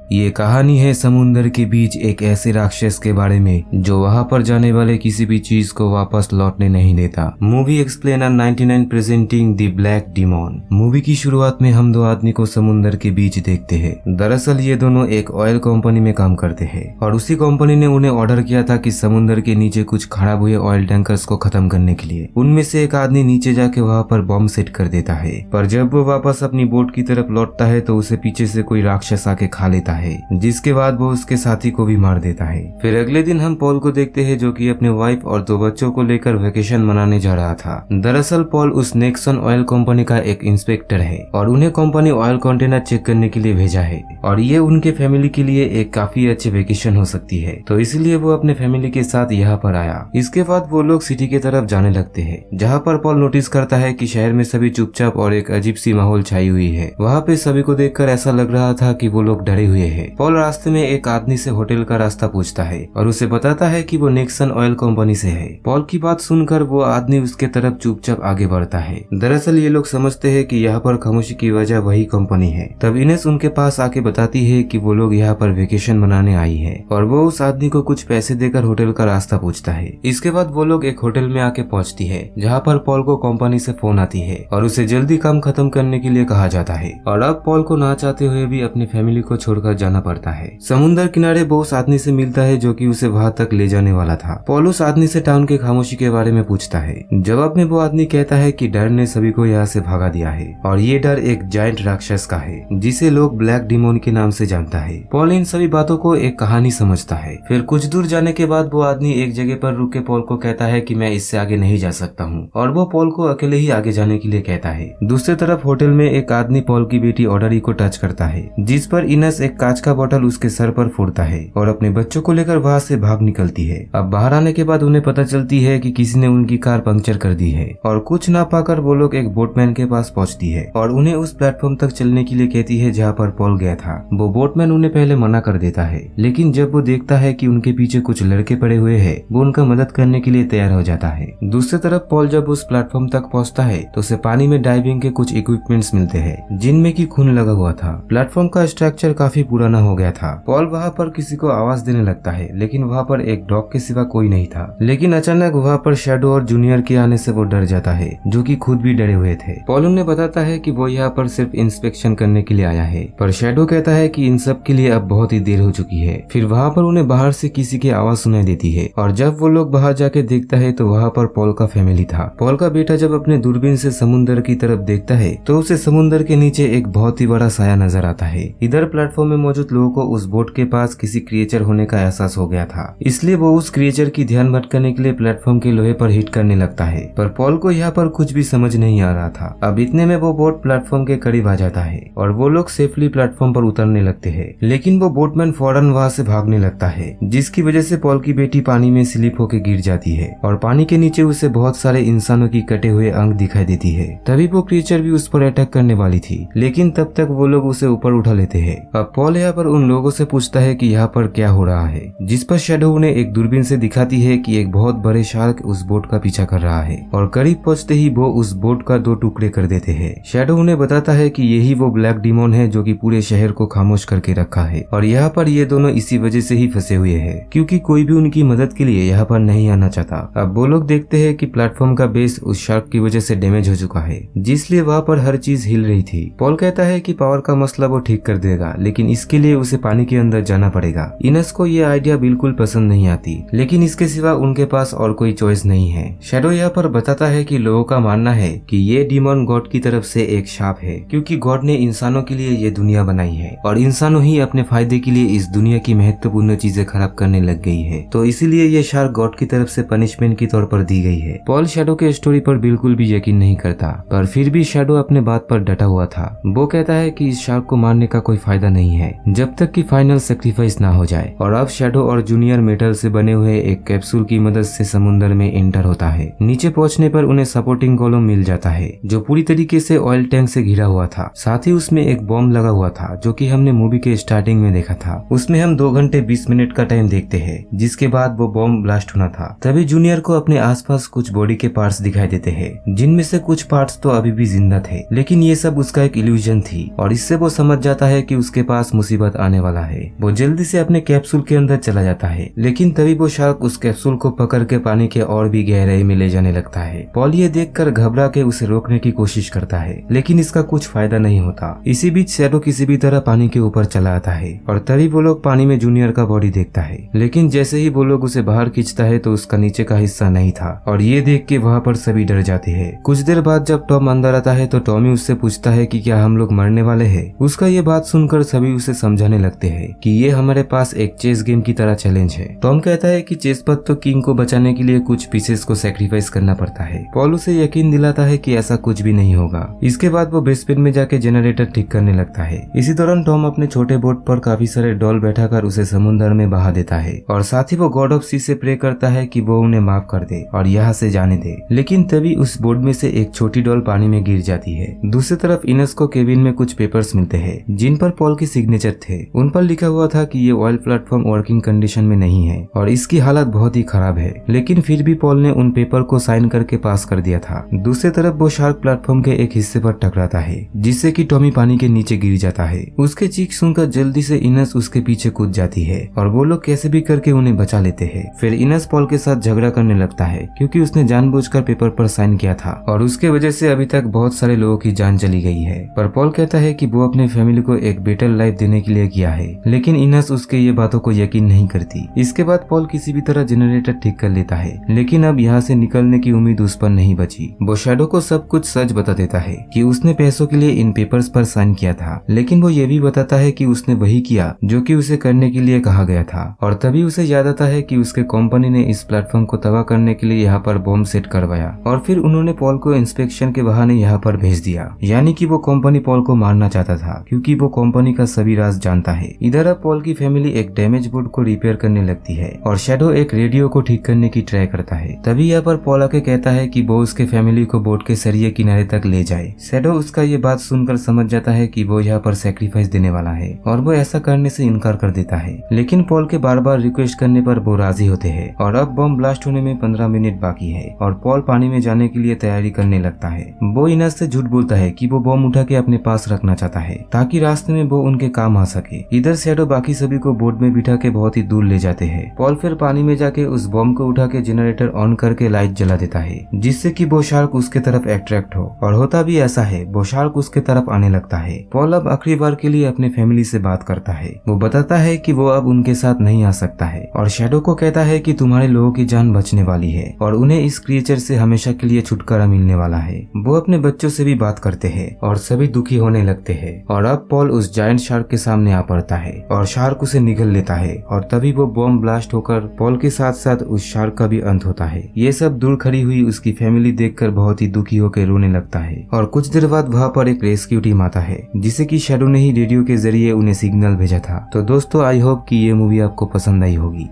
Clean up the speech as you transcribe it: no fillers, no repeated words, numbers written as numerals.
ये कहानी है समुंदर के बीच एक ऐसे राक्षस के बारे में जो वहाँ पर जाने वाले किसी भी चीज को वापस लौटने नहीं देता। Movie explainer 99 presenting the black demon. Movie की शुरुआत में हम दो आदमी को समुंदर के बीच देखते हैं। दरअसल ये दोनों एक ऑयल कंपनी में काम करते हैं और उसी कंपनी ने उन्हें ऑर्डर किया था कि समुंदर के नीचे कुछ खराब हुए ऑयल टैंकर्स को खत्म करने के लिए। उनमें से एक आदमी नीचे जाके वहाँ पर बम सेट कर देता है, पर जब वो वापस अपनी बोट की तरफ लौटता है तो उसे पीछे से कोई राक्षस आके खा लेता है, जिसके बाद वो उसके साथी को भी मार देता है। फिर अगले दिन हम पॉल को देखते हैं जो कि अपने वाइफ और दो बच्चों को लेकर वेकेशन मनाने जा रहा था। दरअसल पॉल उस नेक्सन ऑयल कंपनी का एक इंस्पेक्टर है और उन्हें कंपनी ऑयल कंटेनर चेक करने के लिए भेजा है और ये उनके फैमिली के लिए एक काफी अच्छी वेकेशन हो सकती है, तो इसलिए वो अपने फैमिली के साथ यहाँ पर आया। इसके बाद वो लोग सिटी की तरफ जाने लगते हैं, जहाँ पर पॉल नोटिस करता है कि शहर में सभी चुपचाप और एक अजीब सी माहौल छाई हुई है। वहाँ पे सभी को देखकर ऐसा लग रहा था कि वो लोग डरे हुए हैं। पॉल रास्ते में एक आदमी से होटल का रास्ता पूछता है और उसे बताता है कि वो नेक्सन ऑयल कंपनी से है। पॉल की बात सुनकर वो आदमी उसके तरफ चुपचाप आगे बढ़ता है। दरअसल ये लोग समझते हैं कि यहाँ पर खामोशी की वजह वही कंपनी है। तब इनेस उनके पास आके बताती है कि वो लोग यहाँ पर वेकेशन मनाने आई है और वो उस आदमी को कुछ पैसे देकर होटल का रास्ता पूछता है। इसके बाद वो लोग एक होटल में आके पहुँचती है, जहाँ पर पॉल को कंपनी से फोन आती है और उसे जल्दी काम खत्म करने के लिए कहा जाता है और अब पॉल को ना चाहते हुए भी अपनी फैमिली को छोड़कर जाना पड़ता है। समुद्र किनारे वो उस आदमी से मिलता है जो कि उसे वहाँ तक ले जाने वाला था। पॉल उस आदमी से टाउन के खामोशी के बारे में पूछता है। जवाब में वो आदमी कहता है कि डर ने सभी को यहाँ से भगा दिया है और ये डर एक जायंट राक्षस का है जिसे लोग ब्लैक डिमोन के नाम से जानता है। पॉल इन सभी बातों को एक कहानी समझता है। फिर कुछ दूर जाने के बाद वो आदमी एक जगह पर रुक के पॉल को कहता है कि मैं इससे आगे नहीं जा सकता हूँ और वो पॉल को अकेले ही आगे जाने के लिए कहता है। दूसरी तरफ होटल में एक आदमी पॉल की बेटी ऑडरी को टच करता है, जिस पर इनेस एक कांच का बोतल उसके सर पर फोड़ता है और अपने बच्चों को लेकर वहाँ से भाग निकलती है। अब बाहर आने के बाद उन्हें पता चलती है कि किसी ने उनकी कार पंक्चर कर दी है और कुछ ना पाकर वो लोग एक बोटमैन के पास पहुँचती है और उन्हें उस प्लेटफॉर्म तक चलने के लिए कहती है जहाँ पर पॉल गया था। वो बोटमैन उन्हें पहले मना कर देता है, लेकिन जब वो देखता है कि उनके पीछे कुछ लड़के पड़े हुए हैं, वो उनका मदद करने के लिए तैयार हो जाता है। दूसरी तरफ पॉल जब उस प्लेटफॉर्म तक पहुँचता है तो उसे पानी में डाइविंग के कुछ इक्विपमेंट्स मिलते हैं जिनमें की खून लगा हुआ था। प्लेटफॉर्म का स्ट्रक्चर काफी पुराना हो गया था। पॉल वहाँ पर किसी को आवाज देने लगता है, लेकिन वहाँ पर एक डॉग के सिवा कोई नहीं था। लेकिन अचानक वहाँ पर शैडो और जूनियर के आने से वो डर जाता है, जो कि खुद भी डरे हुए थे। पॉल उन्हें बताता है कि वो यहाँ पर सिर्फ इंस्पेक्शन करने के लिए आया है, पर शैडो कहता है कि इन सब के लिए अब बहुत ही देर हो चुकी है। फिर वहाँ पर उन्हें बाहर से किसी की आवाज सुनाई देती है और जब वो लोग बाहर जाके देखता है तो वहाँ पर पॉल का फैमिली था। पॉल का बेटा जब अपने दूरबीन से समुद्र की तरफ देखता है तो उसे समुद्र के नीचे एक बहुत ही बड़ा साया नजर आता है। इधर प्लेटफॉर्म में मौजूद लोगों को उस बोट के पास किसी क्रिएचर होने का एहसास हो गया था, इसलिए वो उस क्रिएचर की ध्यान भटकाने के लिए प्लेटफॉर्म के लोहे पर हिट करने लगता है, पर पॉल को यहाँ पर कुछ भी समझ नहीं आ रहा था। अब इतने में वो बोट प्लेटफॉर्म के करीब आ जाता है और वो लोग सेफली प्लेटफॉर्म पर उतरने लगते हैं, लेकिन वो बोटमैन फौरन वहाँ से भागने लगता है, जिसकी वजह से पॉल की बेटी पानी में स्लिप होकर गिर जाती है और पानी के नीचे उसे बहुत सारे इंसानों की कटे हुए अंग दिखाई देती है। तभी वो क्रिएचर भी उस पर अटैक करने वाली थी, लेकिन तब तक वो लोग उसे ऊपर उठा लेते हैं। अब पॉल यहाँ पर उन लोगों से पूछता है कि यहाँ पर क्या हो रहा है, जिस पर शैडो उन्हें एक दूरबीन से दिखाती है कि एक बहुत बड़े शार्क उस बोट का पीछा कर रहा है और करीब पहुंचते ही वो उस बोट का 2 टुकड़े कर देते हैं। शैडो उन्हें बताता है कि यही वो ब्लैक डिमोन है जो कि पूरे शहर को खामोश करके रखा है और यहाँ पर ये दोनों इसी वजह से ही फंसे हुए हैं, क्योंकि कोई भी उनकी मदद के लिए यहाँ पर नहीं आना चाहता। अब वो लोग देखते हैं कि प्लेटफॉर्म का बेस उस शार्क की वजह से डैमेज हो चुका है, जिसलिए वहाँ पर हर चीज हिल रही थी। पॉल कहता है कि पावर का मसला वो ठीक कर देगा, लेकिन इसके लिए उसे पानी के अंदर जाना पड़ेगा। इनेस को ये आइडिया बिल्कुल पसंद नहीं आती, लेकिन इसके सिवा उनके पास और कोई चॉइस नहीं है। शैडो यहाँ पर बताता है कि लोगों का मानना है कि ये डिमोन गॉड की तरफ से एक शाप है, क्योंकि गॉड ने इंसानों के लिए ये दुनिया बनाई है और इंसानों ही अपने फायदे के लिए इस दुनिया की महत्वपूर्ण चीजें खराब करने लग गई है, तो इसीलिए ये शार्क गॉड की तरफ से पनिशमेंट के तौर पर दी गई है। पॉल शैडो के स्टोरी पर बिल्कुल भी यकीन नहीं करता, पर फिर भी शैडो अपने बात पर डटा हुआ था। वो कहता है कि इस शार्क को मारने का कोई फायदा नहीं है जब तक कि फाइनल सेक्रीफाइस ना हो जाए। और अब शैडो और जूनियर मेटल से बने हुए एक कैप्सूल की मदद से समुद्र में एंटर होता है। नीचे पहुंचने पर उन्हें सपोर्टिंग कॉलम मिल जाता है जो पूरी तरीके से ऑयल टैंक से घिरा हुआ था। साथ ही उसमें एक बॉम्ब लगा हुआ था जो कि हमने मूवी के स्टार्टिंग में देखा था। उसमें हम 2 घंटे 20 मिनट का टाइम देखते हैं, जिसके बाद वो बॉम्ब ब्लास्ट होना था। तभी जूनियर को अपने आसपास कुछ बॉडी के पार्ट्स दिखाई देते हैं, जिनमें से कुछ पार्ट्स तो अभी भी जिंदा थे, लेकिन ये सब उसका एक इल्यूजन थी और इससे वो समझ जाता है कि उसके पास मुसीबत आने वाला है। वो जल्दी से अपने कैप्सूल के अंदर चला जाता है, लेकिन तभी वो शार्क उस कैप्सूल को पकड़ के पानी के और भी गहराई में ले जाने लगता है। पॉल ये देखकर घबरा के उसे रोकने की कोशिश करता है, लेकिन इसका कुछ फायदा नहीं होता। इसी बीच शैडो किसी भी तरह पानी के ऊपर चला आता है और तभी वो लोग पानी में जूनियर का बॉडी देखता है, लेकिन जैसे ही वो लोग उसे बाहर खींचता है तो उसका नीचे का हिस्सा नहीं था और ये देख के वहाँ पर सभी डर जाते हैं। कुछ देर बाद जब टॉम अंदर आता है तो टॉमी उससे पूछता है कि क्या हम लोग मरने वाले हैं। उसका ये बात सुनकर सभी उसे समझाने लगते हैं कि ये हमारे पास एक चेस गेम की तरह चैलेंज है। टॉम कहता है कि चेस पर तो किंग को बचाने के लिए कुछ पीसेस को सैक्रिफाइस करना पड़ता है। पॉल उसे यकीन दिलाता है कि ऐसा कुछ भी नहीं होगा। इसके बाद वो बेसमेंट में जाके जनरेटर ठीक करने लगता है। इसी दौरान टॉम अपने छोटे बोट पर काफी सारे डॉल बैठाकर उसे समुद्र में बहा देता है और साथ ही वो गॉड ऑफ सी से प्रे करता है कि वो उन्हें माफ कर दे और यहाँ से जाने दे। लेकिन तभी उस बोट में से एक छोटी डॉल पानी में गिर जाती है। दूसरी तरफ इनस को केबिन में कुछ पेपर्स मिलते हैं जिन पर पॉल के सिग्नेचर थे। उन पर लिखा हुआ था कि ये ऑयल प्लेटफॉर्म वर्किंग कंडीशन में नहीं है और इसकी हालत बहुत ही खराब है, लेकिन फिर भी पॉल ने उन पेपर को साइन करके पास कर दिया था। दूसरी तरफ वो शार्क प्लेटफॉर्म के एक हिस्से पर टकराता है जिससे कि टॉमी पानी के नीचे गिर जाता है। उसके चीख सुनकर जल्दी से इनस उसके पीछे कूद जाती है और वो लोग कैसे भी करके उन्हें बचा लेते हैं। फिर इनस पॉल के साथ झगड़ा करने लगता है क्योंकि उसने जानबूझकर पेपर पर साइन किया था और उसके वजह से अभी तक बहुत सारे लोगों की जान चली गई है। पर पॉल कहता है कि वो अपने फैमिली को एक बेटर लाइफ देने के लिए किया है, लेकिन इनस उसके ये बातों को यकीन नहीं करती। इसके बाद पॉल किसी भी तरह जनरेटर ठीक कर लेता है, लेकिन अब यहाँ से निकलने की उम्मीद उस पर नहीं बची। वो शैडो को सब कुछ सच बता देता है कि उसने पैसों के लिए इन पेपर्स पर साइन किया था, लेकिन वो ये भी बताता है कि उसने वही किया जो कि उसे करने के लिए कहा गया था। और तभी उसे याद आता है कि उसके कंपनी ने इस प्लेटफॉर्म को तबाह करने के लिए यहाँ पर बॉम्ब सेट करवाया और फिर उन्होंने पॉल को इंस्पेक्शन के बहाने यहाँ पर भेज दिया। यानी कि वो कंपनी पॉल को मारना चाहता था क्योंकि वो कंपनी का सभी राज जानता है। इधर अब पॉल की फैमिली एक डैमेज बोट को रिपेयर करने लगती है और शैडो एक रेडियो को ठीक करने की ट्राई करता है। तभी यहाँ पर पॉल आके कहता है कि वो उसके फैमिली को बोट के सरिये किनारे तक ले जाए। शैडो उसका ये बात सुनकर समझ जाता है कि वो यहाँ पर सैक्रिफाइस देने वाला है और वो ऐसा करने से इनकार कर देता है, लेकिन पॉल के बार बार रिक्वेस्ट करने पर वो राजी होते हैं। और अब बम ब्लास्ट होने में 15 मिनट बाकी है और पॉल पानी में जाने के लिए तैयारी करने लगता है। वो इनस से झूठ बोलता है कि वो बम उठा के अपने पास रखना चाहता है ताकि रास्ते में वो उनके काम आ सके। इधर शैडो बाकी सभी को बोट में बिठा के बहुत ही दूर ले जाते हैं। पॉल फिर पानी में जाके उस बम को उठा के जनरेटर ऑन करके लाइट जला देता है जिससे कि वो शार्क उसके तरफ अट्रैक्ट हो, और होता भी ऐसा है। वो शार्क उसके तरफ आने लगता है। पॉल अब आखिरी बार के लिए अपने फैमिली से बात करता है। वो बताता है कि वो अब उनके साथ नहीं आ सकता है और शैडो को कहता है कि तुम्हारे लोगों की जान बचने वाली है और उन्हें इस क्रिएचर से हमेशा के लिए छुटकारा मिलने वाला है। वो अपने बच्चों से भी बात करते हैं और सभी दुखी होने लगते हैं। और अब पॉल उस जायंट शार्क के सामने आ पड़ता है और शार्क उसे निगल लेता है और तभी वो बॉम्ब ब्लास्ट होकर पॉल के साथ साथ उस शार्क का भी अंत होता है। ये सब दूर खड़ी हुई उसकी फैमिली देखकर बहुत ही दुखी होकर रोने लगता है। और कुछ देर बाद वहाँ पर एक रेस्क्यू टीम आता है जिसे कि शैडो ने ही रेडियो के जरिए उन्हें सिग्नल भेजा था। तो दोस्तों आई होप कि ये मूवी आपको पसंद आई होगी।